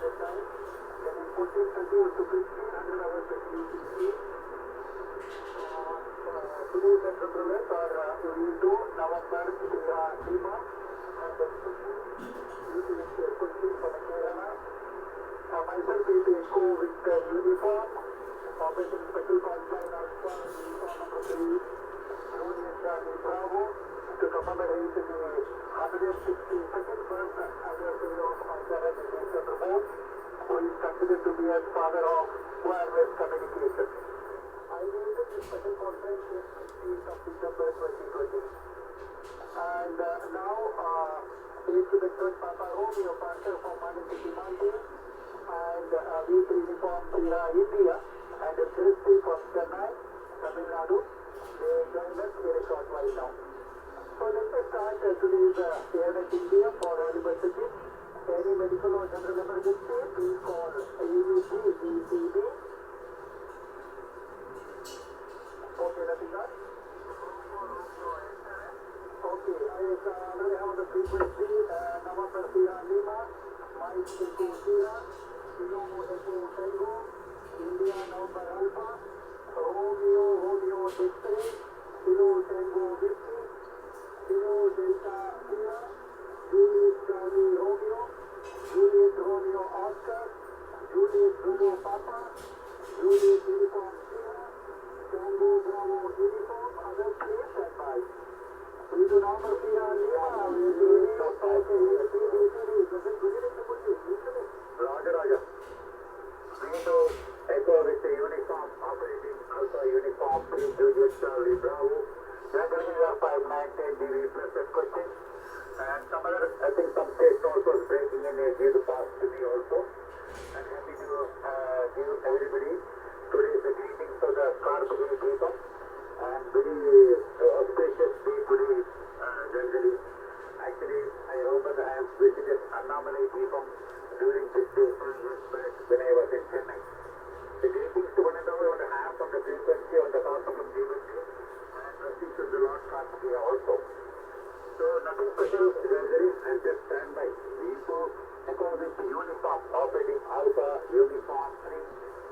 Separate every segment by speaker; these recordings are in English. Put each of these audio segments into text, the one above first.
Speaker 1: the time. Then in 1430 to 1500 hours at UTC. Today's central roulette are U2, November, Lima, and then UTC Kochi from Kerala. Myself is the echo with the uniform, Operation Special Consign Alpha, uniform number 3, Union Charlie Bravo, to commemorate the 162nd birth anniversary of Sarah Mr. Moon, who is considered to be as father of wireless communication. I visited this special conference in 15th of December 2020. And now, thanks to the third Papa Romeo, pastor from Manipuri Mountain, and V3 uniform Sierra India, and Christy from Chennai, Tamil Nadu. They joined us very short while now. So let us start today's ANS India for university. Any medical or general emergency, please call AUG GCB. Okay, nothing else? Okay, I already have the frequency, November Sierra Lima, Mike Echo Sierra, Kilo Echo Tango, India November Alpha, Romeo X-ray, Kilo Tango Whiskey, Kilo Delta Sierra, Juliet Charlie Romeo, Juliet Romeo Oscar, Juliet Zulu Papa, Juliet Uniform Sierra, Tango Bravo Uniform, other please stand by. We do not see our Lima, we do not talk to Roger. We do echo with the uniform operating Alpha Uniform 3 Juliet Charlie Bravo. We are going to have 519 DV plus that question. And some other, I think some states also is breaking in a give the pass to me also. I'm happy to give everybody today's the greetings for the car community and very auspicious day today, generally. Actually, I opened I have visited Annamalai Deepam during this day 2 years back when I was in Chennai. The greetings to 1.5 on the frequency on the call from Deepam and blessings to the Lord Karthikeya also. So nothing special, generally, and just stand by. We go echo with the uniform operating Alpha Uniform 3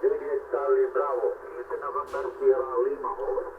Speaker 1: Juliet Charlie Bravo, 8 November Sierra Lima, over.